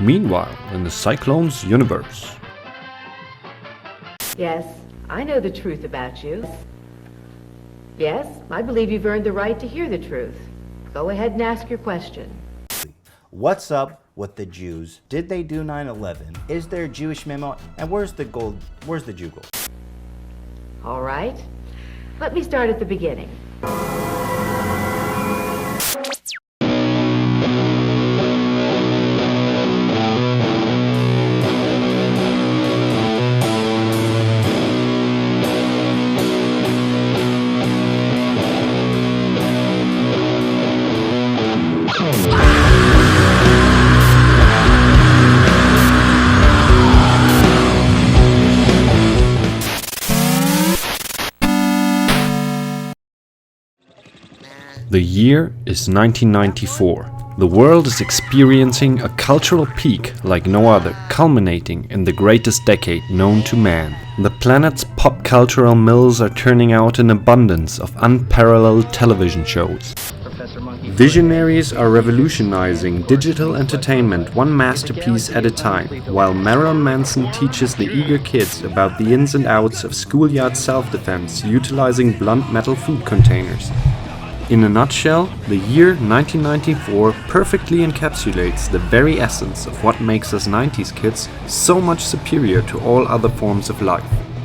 Meanwhile, in the CyClones universe. Yes, I know the truth about you. Yes, I believe you've earned the right to hear the truth. Go ahead and ask your question. What's up with the Jews? Did they do 9/11? Is there a Jewish memo? And where's the gold? Where's the Jew gold? All right. Let me start at the beginning. The year is 1994. The world is experiencing a cultural peak like no other, culminating in the greatest decade known to man. The planet's pop cultural mills are turning out an abundance of unparalleled television shows. Visionaries are revolutionizing digital entertainment one masterpiece at a time, while Marilyn Manson teaches the eager kids about the ins and outs of schoolyard self-defense utilizing blunt metal food containers. In a nutshell, the year 1994 perfectly encapsulates the very essence of what makes us 90s kids so much superior to all other forms of life.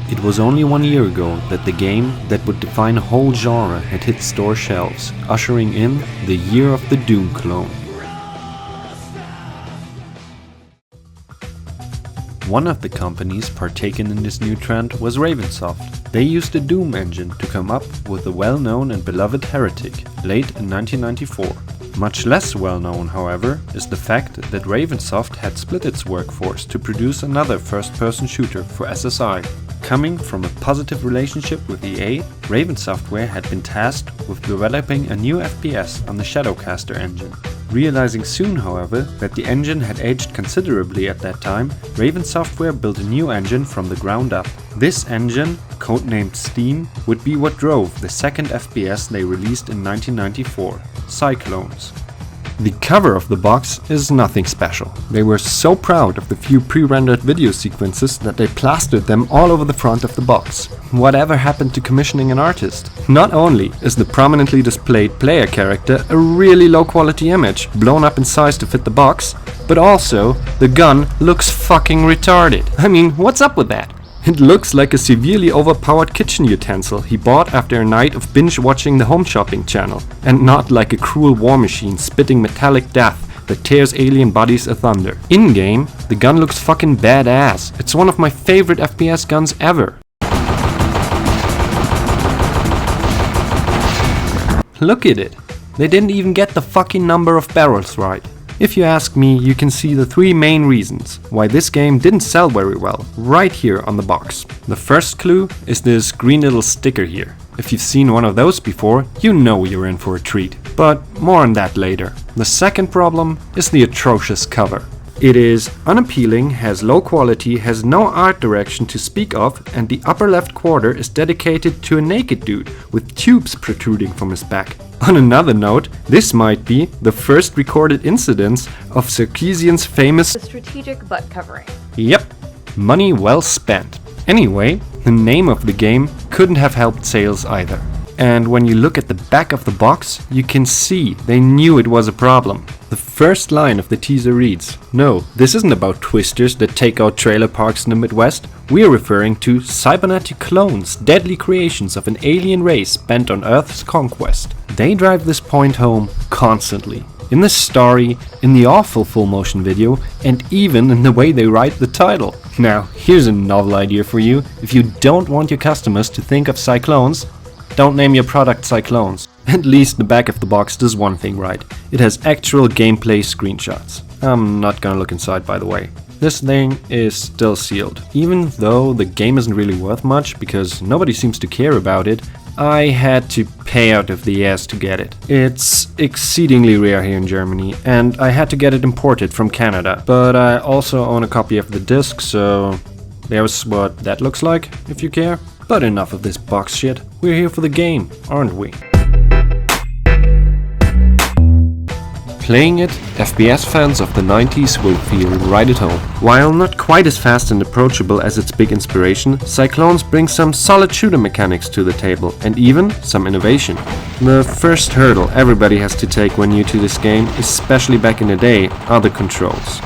It was only 1 year ago that the game that would define a whole genre had hit store shelves, ushering in the year of the Doom clone. One of the companies partaken in this new trend was Ravensoft. They used the Doom engine to come up with the well-known and beloved Heretic, late in 1994. Much less well-known, however, is the fact that Ravensoft had split its workforce to produce another first-person shooter for SSI. Coming from a positive relationship with EA, Ravensoftware had been tasked with developing a new FPS on the Shadowcaster engine. Realizing soon, however, that the engine had aged considerably at that time, Ravensoftware built a new engine from the ground up. This engine, codenamed Steam, would be what drove the second FPS they released in 1994, CyClones. The cover of the box is nothing special. They were so proud of the few pre-rendered video sequences that they plastered them all over the front of the box. Whatever happened to commissioning an artist? Not only is the prominently displayed player character a really low quality image, blown up in size to fit the box, but also the gun looks fucking retarded. I mean, what's up with that? It looks like a severely overpowered kitchen utensil he bought after a night of binge-watching the Home Shopping channel, and not like a cruel war machine spitting metallic death that tears alien bodies asunder. In-game, the gun looks fucking badass. It's one of my favorite FPS guns ever. Look at it. They didn't even get the fucking number of barrels right. If you ask me, you can see the three main reasons why this game didn't sell very well right here on the box. The first clue is this green little sticker here. If you've seen one of those before, you know you're in for a treat. But more on that later. The second problem is the atrocious cover. It is unappealing, has low quality, has no art direction to speak of, and the upper left quarter is dedicated to a naked dude with tubes protruding from his back. On another note, this might be the first recorded incidence of Sarkeesian's famous strategic butt covering. Yep, money well spent. Anyway, the name of the game couldn't have helped sales either. And when you look at the back of the box, you can see they knew it was a problem. The first line of the teaser reads, "No, this isn't about twisters that take out trailer parks in the Midwest. We're referring to cybernetic clones, deadly creations of an alien race bent on Earth's conquest." They drive this point home constantly. In the story, in the awful full motion video, and even in the way they write the title. Now, here's a novel idea for you. If you don't want your customers to think of CyClones, don't name your product CyClones. At least the back of the box does one thing right. It has actual gameplay screenshots. I'm not gonna look inside, by the way. This thing is still sealed. Even though the game isn't really worth much because nobody seems to care about it, I had to pay out of the ass to get it. It's exceedingly rare here in Germany, and I had to get it imported from Canada. But I also own a copy of the disc, so there's what that looks like, if you care. But enough of this box shit. We're here for the game, aren't we? Playing it, FPS fans of the 90s will feel right at home. While not quite as fast and approachable as its big inspiration, CyClones brings some solid shooter mechanics to the table, and even some innovation. The first hurdle everybody has to take when new to this game, especially back in the day, are the controls.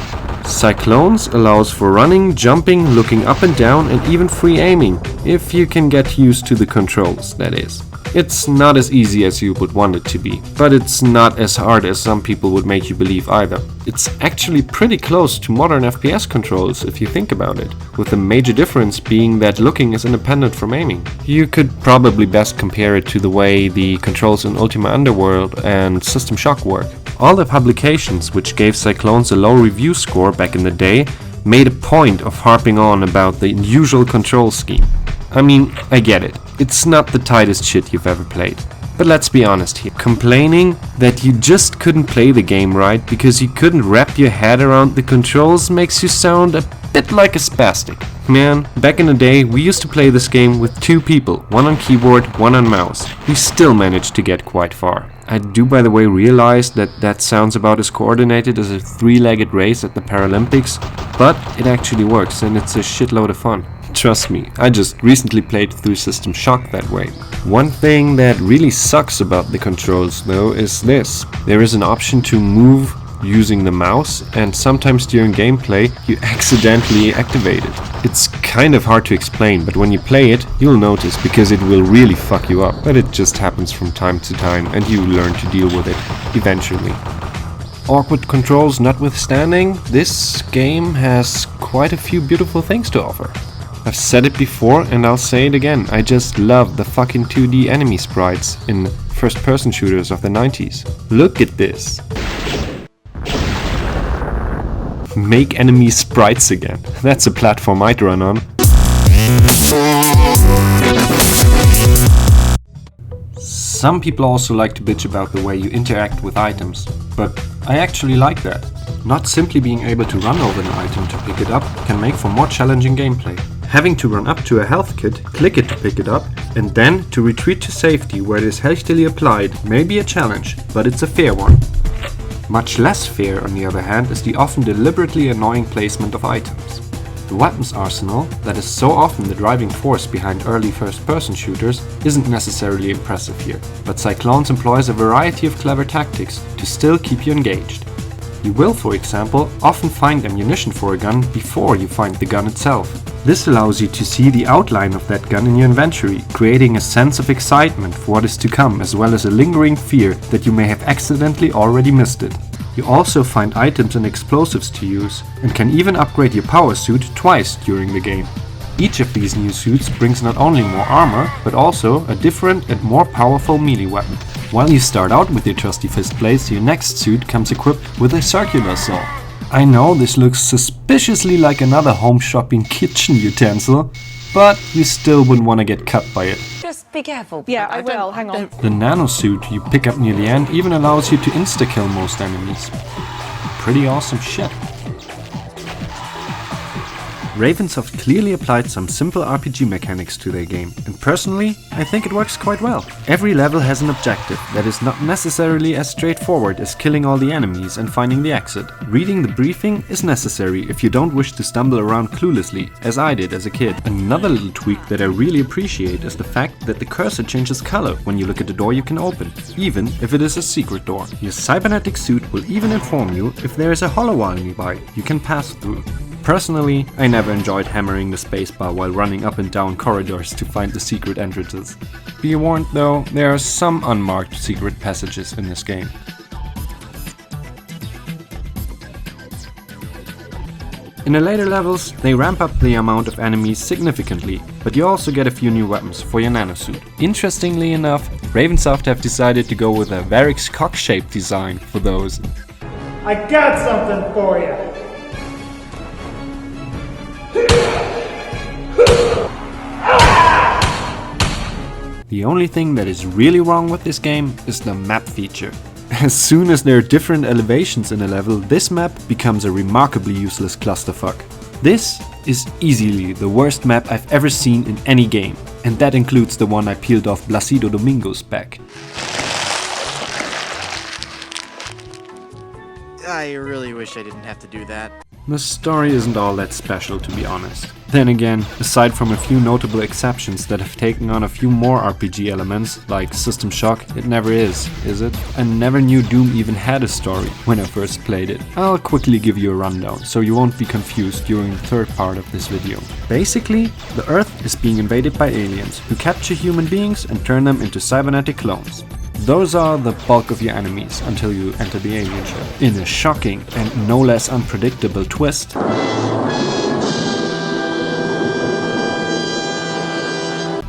CyClones allows for running, jumping, looking up and down, and even free aiming, if you can get used to the controls, that is. It's not as easy as you would want it to be, but it's not as hard as some people would make you believe either. It's actually pretty close to modern FPS controls if you think about it, with the major difference being that looking is independent from aiming. You could probably best compare it to the way the controls in Ultima Underworld and System Shock work. All the publications which gave CyClones a low review score back in the day made a point of harping on about the unusual control scheme. I mean, I get it. It's not the tightest shit you've ever played. But let's be honest here. Complaining that you just couldn't play the game right because you couldn't wrap your head around the controls makes you sound a bit like a spastic. Man, back in the day we used to play this game with 2 people, one on keyboard, one on mouse. We still managed to get quite far. I do, by the way, realize that sounds about as coordinated as a 3-legged race at the Paralympics, but it actually works and it's a shitload of fun. Trust me, I just recently played through System Shock that way. One thing that really sucks about the controls though is this. There is an option to move using the mouse, and sometimes during gameplay you accidentally activate it. It's kind of hard to explain, but when you play it you'll notice, because it will really fuck you up. But it just happens from time to time and you learn to deal with it eventually. Awkward controls notwithstanding, this game has quite a few beautiful things to offer. I've said it before and I'll say it again, I just love the fucking 2D enemy sprites in first-person shooters of the 90s. Look at this. Make enemy sprites again. That's a platform I'd run on. Some people also like to bitch about the way you interact with items, but I actually like that. Not simply being able to run over an item to pick it up can make for more challenging gameplay. Having to run up to a health kit, click it to pick it up, and then to retreat to safety where it is hastily applied may be a challenge, but it's a fair one. Much less fair, on the other hand, is the often deliberately annoying placement of items. The weapons arsenal, that is so often the driving force behind early first-person shooters, isn't necessarily impressive here, but CyClones employs a variety of clever tactics to still keep you engaged. You will, for example, often find ammunition for a gun before you find the gun itself. This allows you to see the outline of that gun in your inventory, creating a sense of excitement for what is to come, as well as a lingering fear that you may have accidentally already missed it. You also find items and explosives to use, and can even upgrade your power suit twice during the game. Each of these new suits brings not only more armor, but also a different and more powerful melee weapon. While you start out with your trusty fist blades, your next suit comes equipped with a circular saw. I know this looks suspiciously like another home shopping kitchen utensil, but you still wouldn't want to get cut by it. Just be careful. Yeah, I will. Hang on. The nano suit you pick up near the end even allows you to insta-kill most enemies. Pretty awesome shit. Ravensoft clearly applied some simple RPG mechanics to their game, and personally, I think it works quite well. Every level has an objective that is not necessarily as straightforward as killing all the enemies and finding the exit. Reading the briefing is necessary if you don't wish to stumble around cluelessly, as I did as a kid. Another little tweak that I really appreciate is the fact that the cursor changes color when you look at the door you can open, even if it is a secret door. Your cybernetic suit will even inform you if there is a hollow wall nearby you can pass through. Personally, I never enjoyed hammering the spacebar while running up and down corridors to find the secret entrances. Be warned though, there are some unmarked secret passages in this game. In the later levels, they ramp up the amount of enemies significantly, but you also get a few new weapons for your nanosuit. Interestingly enough, Ravensoft have decided to go with a Varix cock-shaped design for those. I got something for you! The only thing that is really wrong with this game is the map feature. As soon as there are different elevations in a level, this map becomes a remarkably useless clusterfuck. This is easily the worst map I've ever seen in any game, and that includes the one I peeled off Placido Domingo's back. I really wish I didn't have to do that. The story isn't all that special, to be honest. Then again, aside from a few notable exceptions that have taken on a few more RPG elements, like System Shock, it never is it? I never knew Doom even had a story when I first played it. I'll quickly give you a rundown, so you won't be confused during the third part of this video. Basically, the Earth is being invaded by aliens, who capture human beings and turn them into cybernetic clones. Those are the bulk of your enemies until you enter the alien ship. In a shocking and no less unpredictable twist,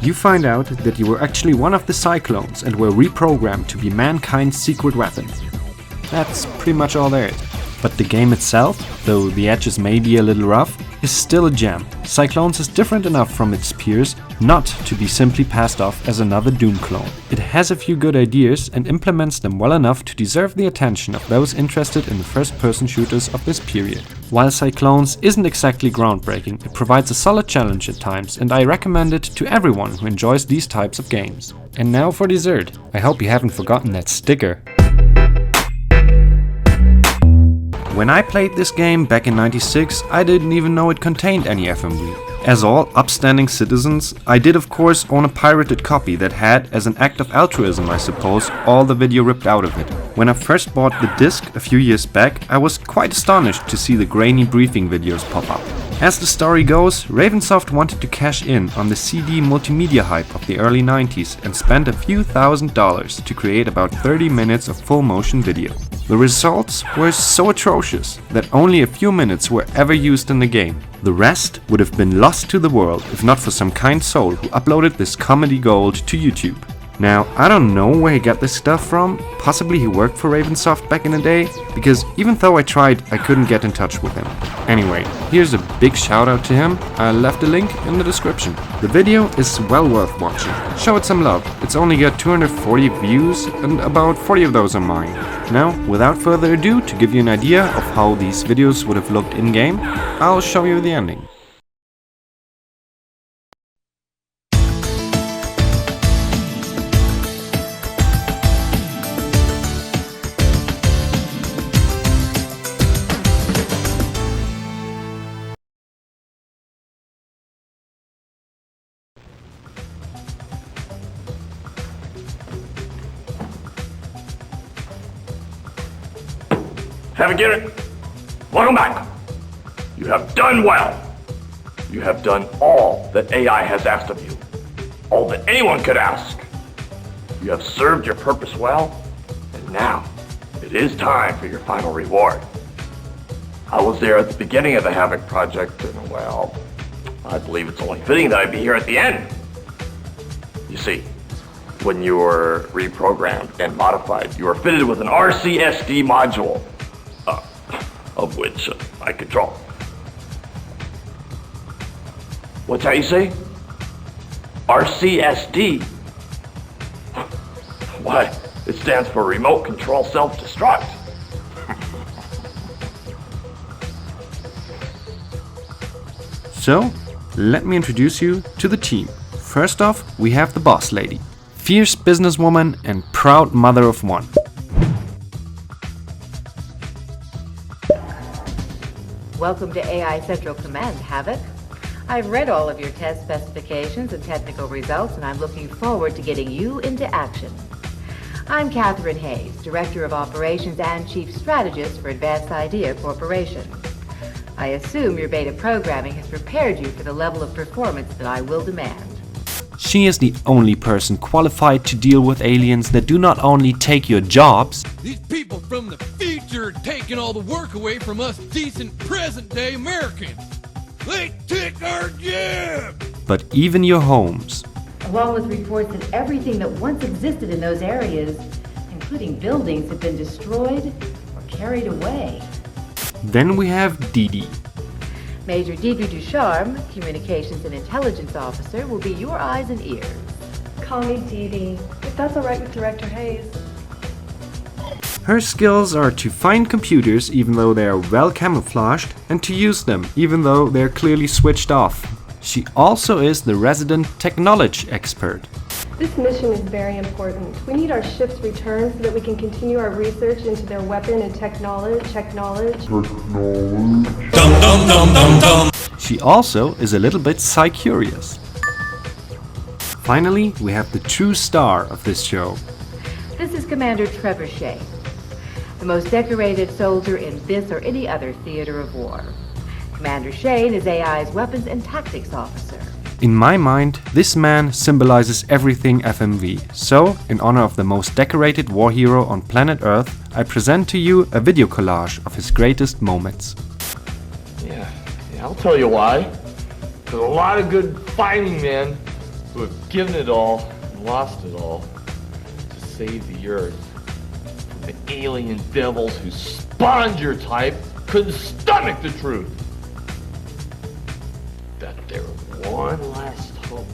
you find out that you were actually one of the CyClones and were reprogrammed to be mankind's secret weapon. That's pretty much all there is. But the game itself, though the edges may be a little rough, is still a gem. CyClones is different enough from its peers not to be simply passed off as another Doom clone. It has a few good ideas and implements them well enough to deserve the attention of those interested in the first-person shooters of this period. While CyClones isn't exactly groundbreaking, it provides a solid challenge at times, and I recommend it to everyone who enjoys these types of games. And now for dessert. I hope you haven't forgotten that sticker. When I played this game back in '96, I didn't even know it contained any FMV. As all upstanding citizens, I did of course own a pirated copy that had, as an act of altruism I suppose, all the video ripped out of it. When I first bought the disc a few years back, I was quite astonished to see the grainy briefing videos pop up. As the story goes, Ravensoft wanted to cash in on the CD multimedia hype of the early 90s and spent a few $1,000s to create about 30 minutes of full motion video. The results were so atrocious that only a few minutes were ever used in the game. The rest would have been lost to the world if not for some kind soul who uploaded this comedy gold to YouTube. Now, I don't know where he got this stuff from, possibly he worked for Ravensoft back in the day, because even though I tried, I couldn't get in touch with him. Anyway, here's a big shout out to him, I left a link in the description. The video is well worth watching, show it some love, it's only got 240 views and about 40 of those are mine. Now, without further ado, to give you an idea of how these videos would have looked in-game, I'll show you the ending. Have a get it. Welcome back. You have done well. You have done all that AI has asked of you. All that anyone could ask. You have served your purpose well, and now it is time for your final reward. I was there at the beginning of the Havoc project, and well, I believe it's only fitting that I be here at the end. You see, when you were reprogrammed and modified, you were fitted with an RCSD module. Of which I control. What's that you say? RCSD? Why, it stands for Remote Control Self-Destruct. So, let me introduce you to the team. First off, we have the boss lady. Fierce businesswoman and proud mother of one. Welcome to AI Central Command, Havoc. I've read all of your test specifications and technical results, and I'm looking forward to getting you into action. I'm Catherine Hayes, Director of Operations and Chief Strategist for Advanced Idea Corporation. I assume your beta programming has prepared you for the level of performance that I will demand. She is the only person qualified to deal with aliens that do not only take your jobs. These people from the future are taking all the work away from us decent present-day Americans. They take our jobs! But even your homes. Along with reports that everything that once existed in those areas, including buildings, have been destroyed or carried away. Then we have Dee Dee. Major Digu Ducharme, Communications and Intelligence Officer, will be your eyes and ears. Call me Dee Dee, if that's all right with Director Hayes. Her skills are to find computers even though they are well camouflaged, and to use them even though they're clearly switched off. She also is the resident technology expert. The This mission is very important. We need our ships returned so that we can continue our research into their weapon and tech knowledge. She also is a little bit Psy-curious. Finally, we have the true star of this show. This is Commander Trevor Shea, the most decorated soldier in this or any other theater of war. Commander Shea is AI's weapons and tactics officer. In my mind, this man symbolizes everything FMV. So, in honor of the most decorated war hero on planet Earth, I present to you a video collage of his greatest moments. Yeah, I'll tell you why. Because a lot of good fighting men who have given it all and lost it all to save the Earth from the alien devils who spawned your type couldn't stomach the truth that they're one last hope.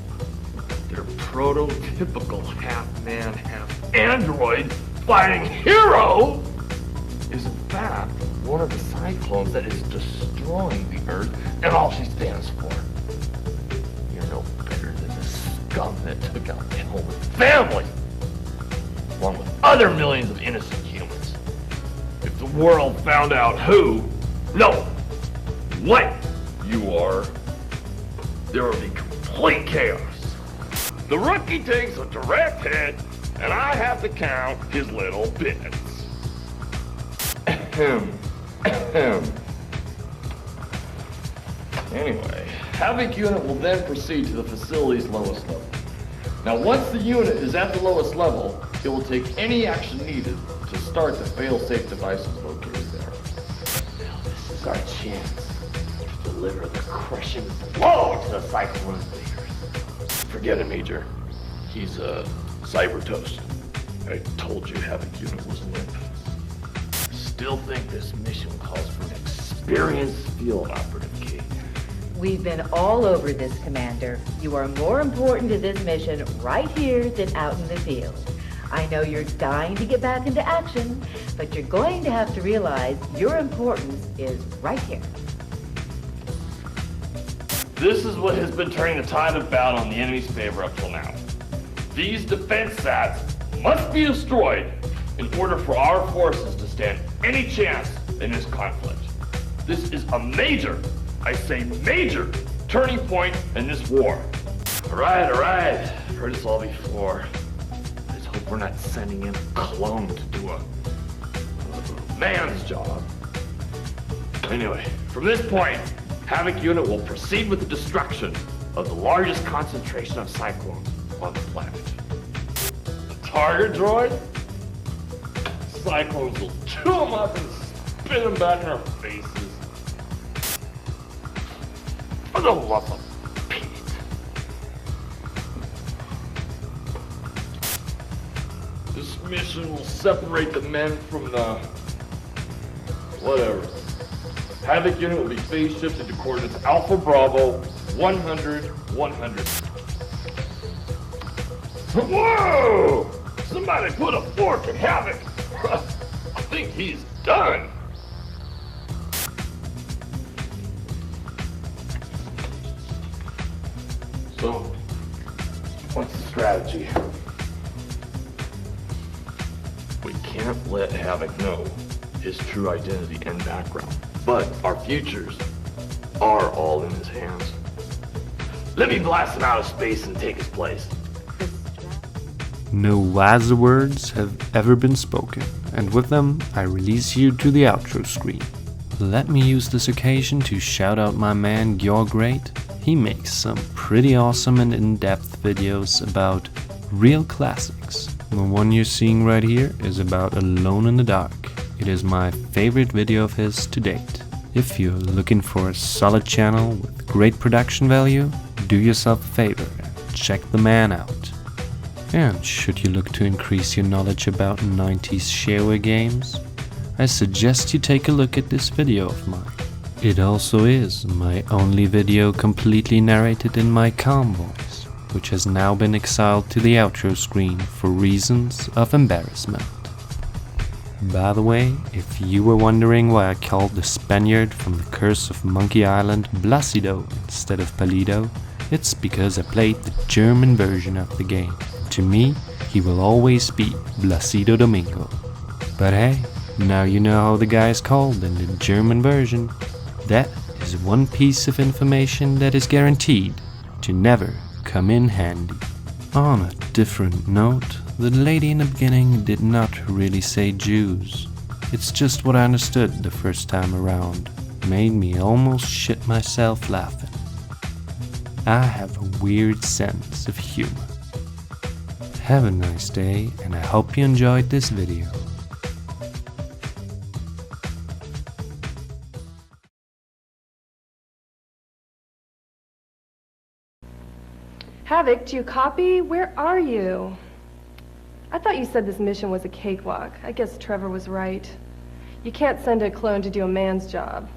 Their prototypical half-man, half-android fighting hero is in fact one of the CyClones that is destroying the Earth and all she stands for. You're no better than the scum that took out the whole family, along with other millions of innocent humans. If the world found out who, no, what you are, there will be complete chaos. The rookie takes a direct hit, and I have to count his little bits. Anyway, Havoc unit will then proceed to the facility's lowest level. Now, once the unit is at the lowest level, it will take any action needed to start the fail-safe devices located there. Now, this is our chance to deliver the crushing blow to the CyClones leaders. Forget it, Major. He's a cyber toast. I told you Havoc unit was limp. Still think this mission calls for an experienced field operative key. We've been all over this, Commander. You are more important to this mission right here than out in the field. I know you're dying to get back into action, but you're going to have to realize your importance is right here. This is what has been turning the tide of battle in the enemy's favor up till now. These defense sats must be destroyed in order for our forces to stand any chance in this conflict. This is a major, I say major, turning point in this war. All right, I've heard this all before. I just hope we're not sending in a clone to do a man's job. Anyway, from this point, Havoc unit will proceed with the destruction of the largest concentration of CyClones on the planet. The target droid? CyClones will chew them up and spit them back in our faces. For the love of Pete. This mission will separate the men from the... whatever. Havoc unit will be phase shifted to coordinates Alpha Bravo 100, 100. Whoa! Somebody put a fork in Havoc! I think he's done! So, what's the strategy? We can't let Havoc know his true identity and background. But our futures are all in his hands. Let me blast him out of space and take his place. No wiser words have ever been spoken, and with them I release you to the outro screen. Let me use this occasion to shout out my man GeorgGreat. He makes some pretty awesome and in-depth videos about real classics. The one you're seeing right here is about Alone in the Dark. It is my favorite video of his to date. If you're looking for a solid channel with great production value, do yourself a favor and check the man out. And should you look to increase your knowledge about 90s Shareware games, I suggest you take a look at this video of mine. It also is my only video completely narrated in my calm voice, which has now been exiled to the outro screen for reasons of embarrassment. By the way, if you were wondering why I called the Spaniard from the Curse of Monkey Island Placido instead of Palido, it's because I played the German version of the game. To me, he will always be Placido Domingo. But hey, now you know how the guy is called in the German version. That is one piece of information that is guaranteed to never come in handy. On a different note, the lady in the beginning did not really say Jews. It's just what I understood the first time around. Made me almost shit myself laughing. I have a weird sense of humor. Have a nice day, and I hope you enjoyed this video. Havoc, do you copy? Where are you? I thought you said this mission was a cakewalk. I guess Trevor was right. You can't send a clone to do a man's job.